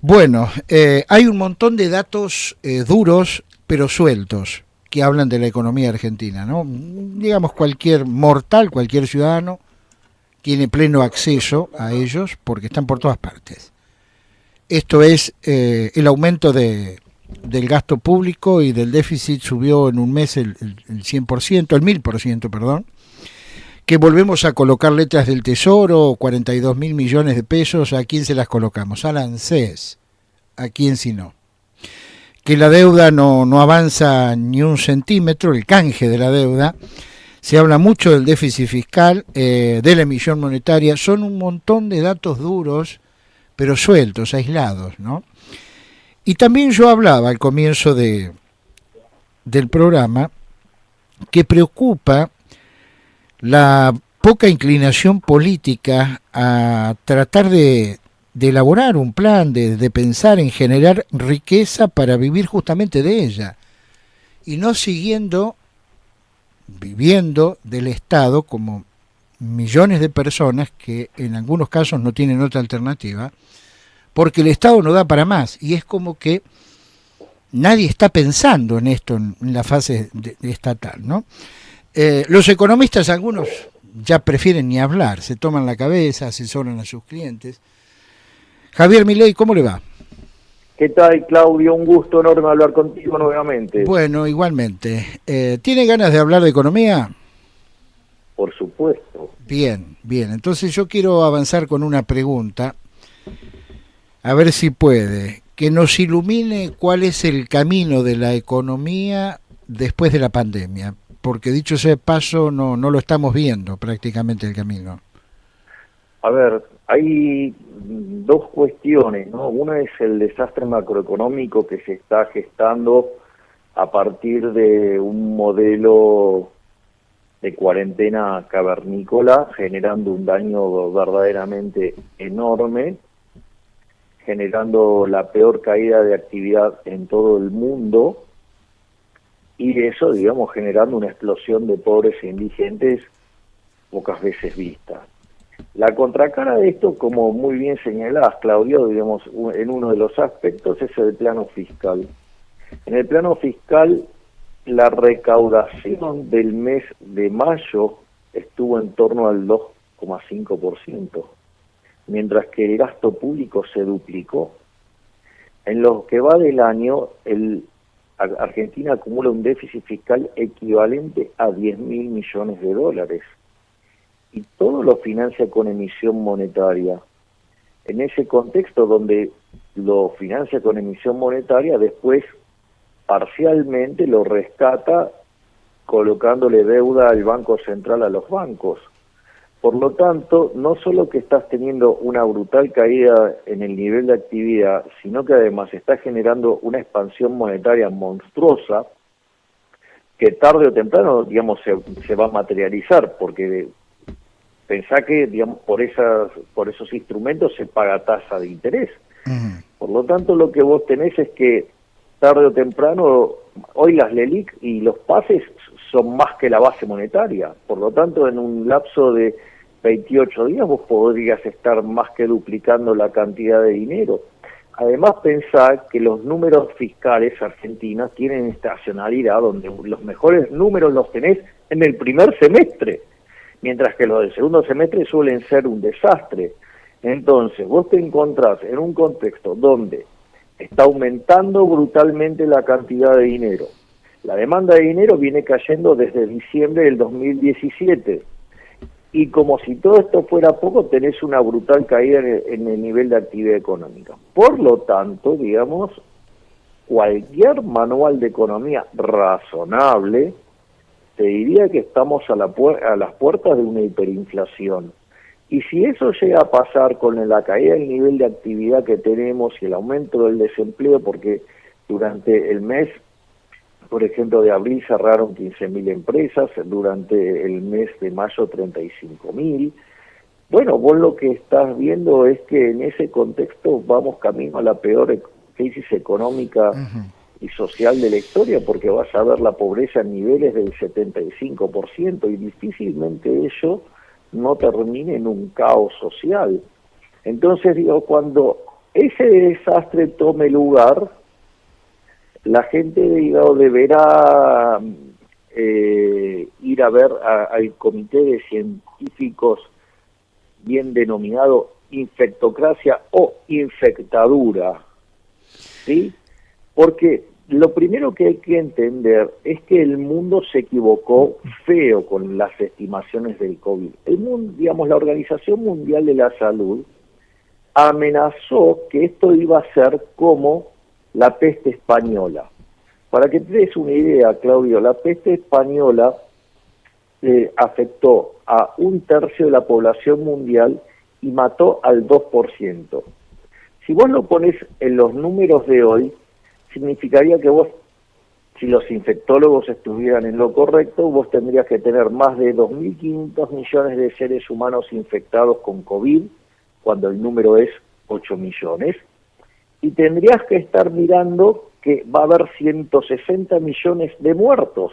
Bueno, hay un montón de datos duros pero sueltos que hablan de la economía argentina, ¿no? Digamos, cualquier mortal, cualquier ciudadano tiene pleno acceso a ellos porque están por todas partes. Esto es el aumento del gasto público y del déficit subió en un mes el 100%, el 1000%, perdón, que volvemos a colocar letras del Tesoro, 42 mil millones de pesos, ¿a quién se las colocamos? Al ANSES, ¿a quién si no? Que la deuda no avanza ni un centímetro, el canje de la deuda, se habla mucho del déficit fiscal, de la emisión monetaria, son un montón de datos duros, pero sueltos, aislados, ¿no? Y también yo hablaba al comienzo del programa que preocupa la poca inclinación política a tratar de elaborar un plan, de pensar en generar riqueza para vivir justamente de ella, y no viviendo del Estado como millones de personas que en algunos casos no tienen otra alternativa, porque el Estado no da para más, y es como que nadie está pensando en esto en la fase estatal, ¿no? Los economistas, algunos ya prefieren ni hablar, se toman la cabeza, asesoran a sus clientes. Javier Milei, ¿cómo le va? ¿Qué tal, Claudio? Un gusto enorme hablar contigo nuevamente. Bueno, igualmente. ¿Tiene ganas de hablar de economía? Por supuesto. Bien, bien. Entonces yo quiero avanzar con una pregunta, a ver si puede, que nos ilumine cuál es el camino de la economía después de la pandemia, porque dicho sea de paso, no lo estamos viendo prácticamente el camino. A ver, hay dos cuestiones, ¿no? Una es el desastre macroeconómico que se está gestando a partir de un modelo de cuarentena cavernícola, generando un daño verdaderamente enorme, generando la peor caída de actividad en todo el mundo, y eso, digamos, generando una explosión de pobres e indigentes pocas veces vista. La contracara de esto, como muy bien señalás, Claudio, digamos, en uno de los aspectos es el plano fiscal. En el plano fiscal, la recaudación del mes de mayo estuvo en torno al 2,5%, mientras que el gasto público se duplicó. En lo que va del año, Argentina acumula un déficit fiscal equivalente a 10.000 millones de dólares. Y todo lo financia con emisión monetaria. En ese contexto donde lo financia con emisión monetaria, después parcialmente lo rescata colocándole deuda al Banco Central a los bancos. Por lo tanto, no solo que estás teniendo una brutal caída en el nivel de actividad, sino que además está generando una expansión monetaria monstruosa que tarde o temprano, digamos, se va a materializar, porque pensá que, digamos, por esos instrumentos se paga tasa de interés. Uh-huh. Por lo tanto, lo que vos tenés es que tarde o temprano, hoy las LELIQ y los pases son más que la base monetaria. Por lo tanto, en un lapso de 28 días vos podrías estar más que duplicando la cantidad de dinero. Además, pensá que los números fiscales argentinos tienen estacionalidad, donde los mejores números los tenés en el primer semestre, mientras que los del segundo semestre suelen ser un desastre. Entonces, vos te encontrás en un contexto donde está aumentando brutalmente la cantidad de dinero. La demanda de dinero viene cayendo desde diciembre del 2017. Y como si todo esto fuera poco, tenés una brutal caída en el nivel de actividad económica. Por lo tanto, digamos, cualquier manual de economía razonable te diría que estamos a las puertas de una hiperinflación. Y si eso llega a pasar con la caída del nivel de actividad que tenemos y el aumento del desempleo, porque durante el mes, por ejemplo, de abril cerraron 15.000 empresas, durante el mes de mayo 35.000, bueno, vos lo que estás viendo es que en ese contexto vamos camino a la peor crisis económica y social de la historia, porque vas a ver la pobreza en niveles del 75% y difícilmente eso no termine en un caos social. Entonces, digo, cuando ese desastre tome lugar, la gente, digamos, deberá ir a ver al comité de científicos bien denominado infectocracia o infectadura, ¿sí? Porque lo primero que hay que entender es que el mundo se equivocó feo con las estimaciones del COVID. El mundo, digamos, la Organización Mundial de la Salud amenazó que esto iba a ser como la peste española. Para que te des una idea, Claudio, la peste española afectó a 1/3 de la población mundial y mató al 2%. Si vos lo pones en los números de hoy, significaría que vos, si los infectólogos estuvieran en lo correcto, vos tendrías que tener más de 2.500 millones de seres humanos infectados con COVID, cuando el número es 8 millones, y tendrías que estar mirando que va a haber 160 millones de muertos.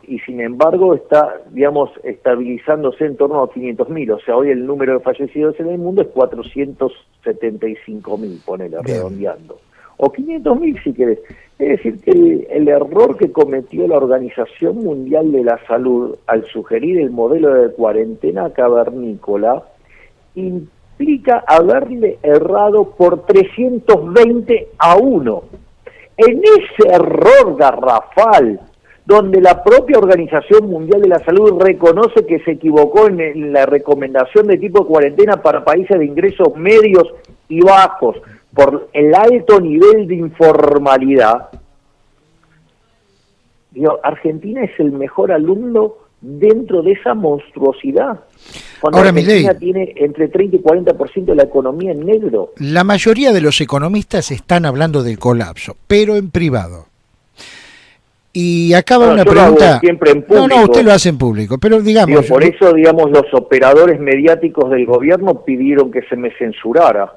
Y sin embargo está, digamos, estabilizándose en torno a 500.000, o sea, hoy el número de fallecidos en el mundo es 475.000, ponele, redondeando, o 500.000 si querés. Es decir, que el error que cometió la Organización Mundial de la Salud al sugerir el modelo de cuarentena cavernícola implica haberle errado por 320-1. En ese error garrafal, donde la propia Organización Mundial de la Salud reconoce que se equivocó en la recomendación de tipo de cuarentena para países de ingresos medios y bajos por el alto nivel de informalidad, digo, Argentina es el mejor alumno dentro de esa monstruosidad. Cuando Ahora, Argentina Milei, tiene entre 30 y 40% de la economía en negro. la mayoría de los economistas están hablando del colapso, pero en privado. Y acaba una yo lo hago pregunta. siempre en público. No, usted lo hace en público, pero digamos. Digo, por eso, digamos, los operadores mediáticos del gobierno pidieron que se me censurara.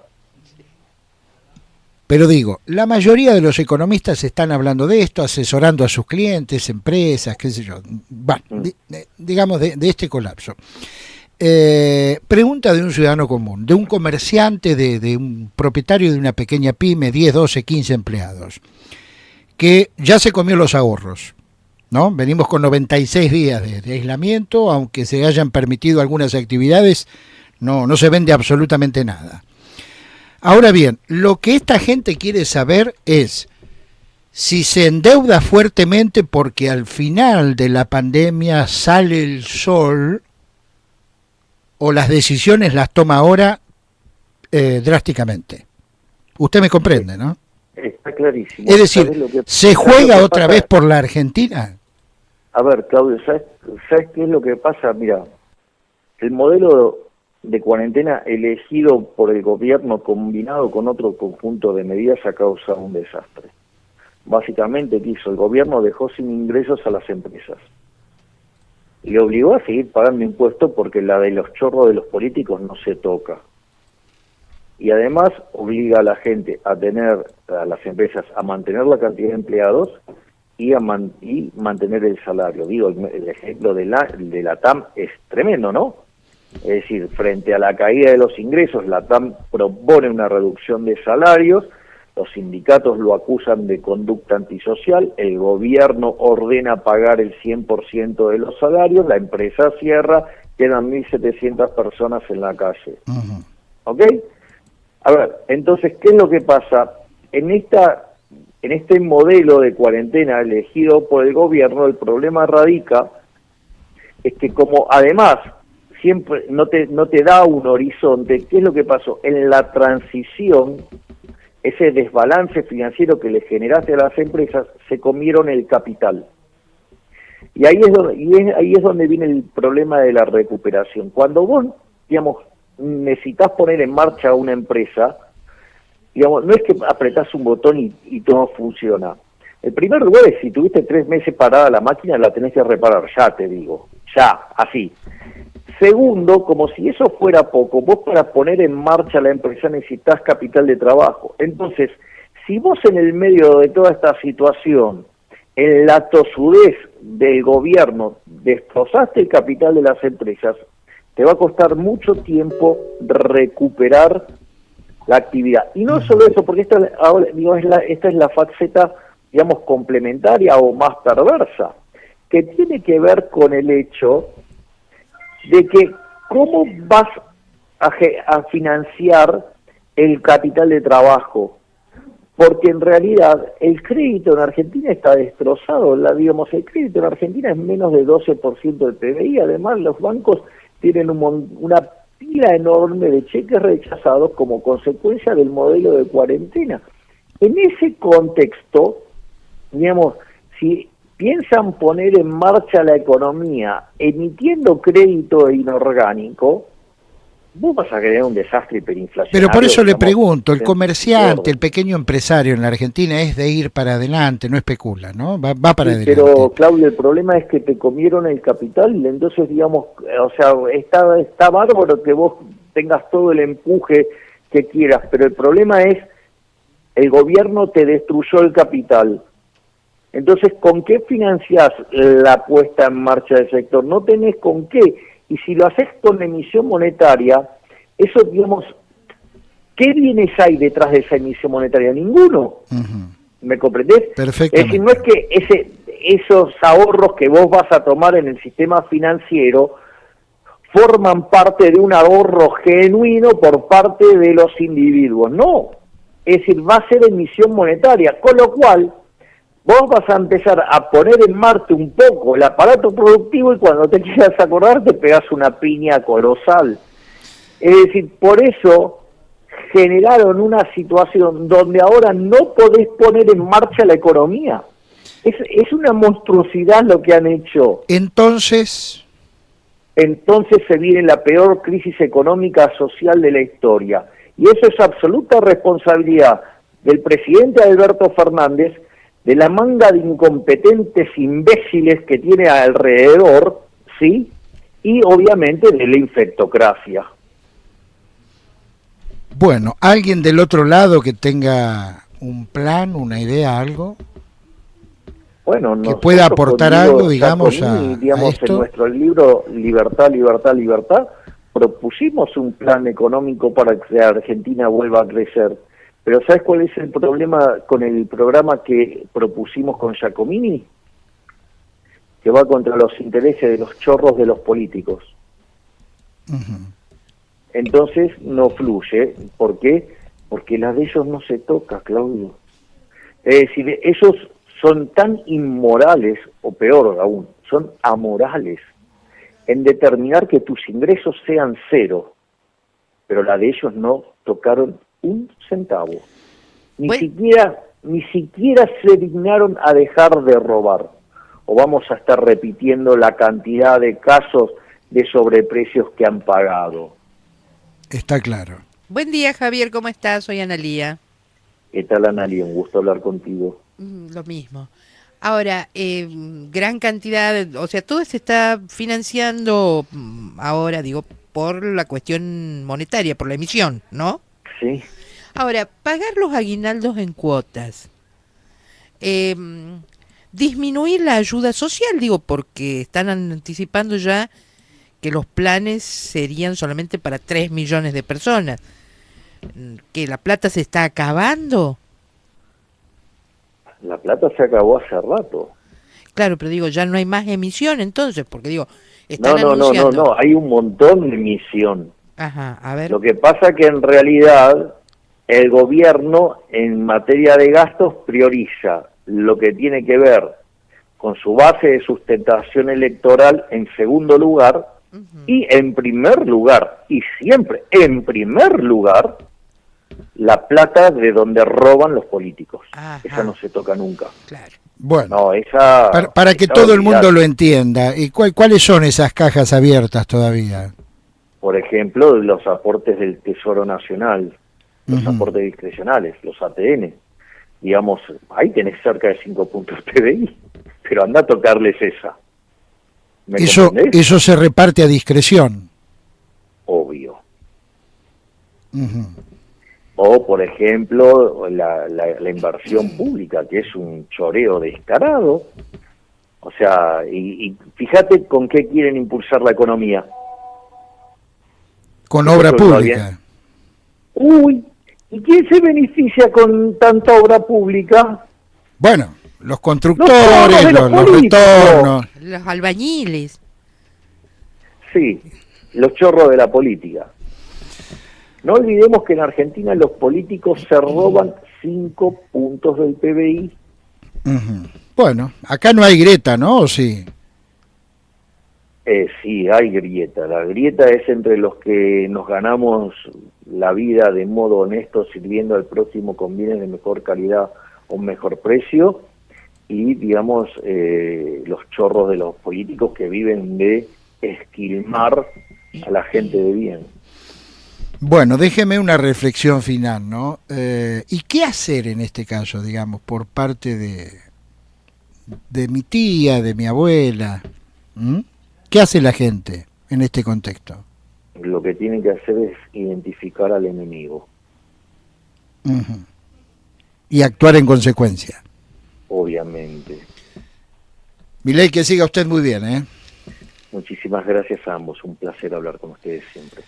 Pero digo, la mayoría de los economistas están hablando de esto, asesorando a sus clientes, empresas, qué sé yo. Bueno, digamos de este colapso. Pregunta de un ciudadano común, de un comerciante, de un propietario de una pequeña pyme, 10, 12, 15 empleados, que ya se comió los ahorros, ¿no? Venimos con 96 días de aislamiento, aunque se hayan permitido algunas actividades, no se vende absolutamente nada. Ahora bien, lo que esta gente quiere saber es si se endeuda fuertemente porque al final de la pandemia sale el sol, o las decisiones las toma ahora drásticamente. Usted me comprende, ¿no? Está clarísimo. Es decir, ¿se juega otra vez por la Argentina? A ver, Claudio, ¿sabes qué es lo que pasa? Mira, el modelo de cuarentena elegido por el gobierno combinado con otro conjunto de medidas ha causado un desastre. Básicamente, ¿qué hizo? El gobierno dejó sin ingresos a las empresas. Le obligó a seguir pagando impuestos porque la de los chorros de los políticos no se toca. Y además obliga a la gente a las empresas a mantener la cantidad de empleados y mantener el salario. Digo, el ejemplo de la TAM es tremendo, ¿no? Es decir, frente a la caída de los ingresos, la TAM propone una reducción de salarios, los sindicatos lo acusan de conducta antisocial, el gobierno ordena pagar el 100% de los salarios, la empresa cierra, quedan 1.700 personas en la calle. Uh-huh. ¿Ok? A ver, entonces, ¿qué es lo que pasa? En este modelo de cuarentena elegido por el gobierno, el problema radica es que como además siempre no te da un horizonte, ¿qué es lo que pasó? En la transición, ese desbalance financiero que le generaste a las empresas, se comieron el capital. Y ahí es donde viene el problema de la recuperación. Cuando vos, digamos, necesitas poner en marcha una empresa, digamos, no es que apretás un botón y todo funciona. El primer lugar es, si tuviste 3 meses parada la máquina, la tenés que reparar, ya te digo, ya, así. Segundo, como si eso fuera poco, vos para poner en marcha la empresa necesitas capital de trabajo. Entonces, si vos en el medio de toda esta situación, en la tosudez del gobierno, destrozaste el capital de las empresas, te va a costar mucho tiempo recuperar la actividad. Y no solo eso, porque esta es la faceta, digamos, complementaria o más perversa, que tiene que ver con el hecho de que cómo vas a financiar el capital de trabajo, porque en realidad el crédito en Argentina está destrozado. El crédito en Argentina es menos de 12% del PBI. Además, los bancos tienen una pila enorme de cheques rechazados como consecuencia del modelo de cuarentena. En ese contexto, digamos, si piensan poner en marcha la economía emitiendo crédito inorgánico, vos vas a crear un desastre hiperinflacionario. Pero por eso le pregunto, el comerciante, el pequeño empresario en la Argentina es de ir para adelante, no especula, ¿no? Va para adelante. Pero, Claudio, el problema es que te comieron el capital, y entonces, digamos, o sea, está bárbaro que vos tengas todo el empuje que quieras, pero el problema es, el gobierno te destruyó el capital. Entonces, ¿con qué financiás la puesta en marcha del sector? No tenés con qué. Y si lo haces con emisión monetaria, eso, digamos, ¿qué bienes hay detrás de esa emisión monetaria? Ninguno. ¿Me comprendés? Perfectamente. Es decir, no es que esos ahorros que vos vas a tomar en el sistema financiero forman parte de un ahorro genuino por parte de los individuos. No. Es decir, va a ser emisión monetaria, con lo cual vos vas a empezar a poner en marcha un poco el aparato productivo y cuando te quieras acordar te pegas una piña colosal. Es decir, por eso generaron una situación donde ahora no podés poner en marcha la economía. Es una monstruosidad lo que han hecho. Entonces se viene la peor crisis económica social de la historia. Y eso es absoluta responsabilidad del presidente Alberto Fernández, de la manga de incompetentes imbéciles que tiene alrededor, ¿sí? Y obviamente de la infectocracia. Bueno, ¿alguien del otro lado que tenga un plan, una idea, algo? Bueno, que pueda aportar algo, digamos, a esto. En nuestro libro Libertad, Libertad, Libertad, propusimos un plan económico para que Argentina vuelva a crecer. Pero ¿sabes cuál es el problema con el programa que propusimos con Giacomini? Que va contra los intereses de los chorros de los políticos. Entonces no fluye. ¿Por qué? Porque la de ellos no se toca, Claudio. Es decir, ellos son tan inmorales, o peor aún, son amorales, en determinar que tus ingresos sean cero. Pero la de ellos no tocaron un centavo. Ni siquiera se dignaron a dejar de robar. O vamos a estar repitiendo la cantidad de casos de sobreprecios que han pagado. Está claro. Buen día, Javier, ¿cómo estás? Soy Analía. ¿Qué tal, Analía? Un gusto hablar contigo. Lo mismo. Ahora, gran cantidad, o sea, todo se está financiando ahora, digo, por la cuestión monetaria, por la emisión, ¿no? Sí. Ahora, pagar los aguinaldos en cuotas, disminuir la ayuda social, digo, porque están anticipando ya que los planes serían solamente para 3 millones de personas, que la plata se está acabando. La plata se acabó hace rato. Claro, pero digo, ya no hay más emisión entonces, porque digo, están anunciando... No, hay un montón de emisión. Ajá, a ver. Lo que pasa que en realidad el gobierno en materia de gastos prioriza lo que tiene que ver con su base de sustentación electoral en segundo lugar, y en primer lugar, y siempre en primer lugar, la plata de donde roban los políticos. Ajá. Esa no se toca nunca. Claro. Bueno, no, esa, para que todo el mundo lo entienda, ¿y cuáles son esas cajas abiertas todavía? Por ejemplo, los aportes del Tesoro Nacional, los aportes discrecionales, los ATN. Digamos, ahí tenés cerca de 5 puntos PBI, pero anda a tocarles esa. Eso se reparte a discreción. Obvio. O, por ejemplo, la inversión pública, que es un choreo descarado. O sea, y fíjate con qué quieren impulsar la economía. Con obra pública. Uy, ¿Y quién se beneficia con tanta obra pública? Bueno, los Los constructores, de los los políticos. retornos. Los albañiles. Sí, los chorros de la política. No olvidemos que en Argentina los políticos se roban 5 puntos del PBI. Ujú. Bueno, acá no hay grieta, ¿no? ¿O sí? Sí, hay grieta. La grieta es entre los que nos ganamos la vida de modo honesto, sirviendo al próximo con bienes de mejor calidad o un mejor precio, y, digamos, los chorros de los políticos que viven de esquilmar a la gente de bien. Bueno, déjeme una reflexión final, ¿no? ¿Y qué hacer en este caso, digamos, por parte de mi tía, de mi abuela? ¿Mm? ¿Qué hace la gente en este contexto? Lo que tienen que hacer es identificar al enemigo, Ujú. Y actuar en consecuencia. obviamente. Milei, que siga usted muy bien, ¿eh? Muchísimas gracias a ambos, un placer hablar con ustedes siempre.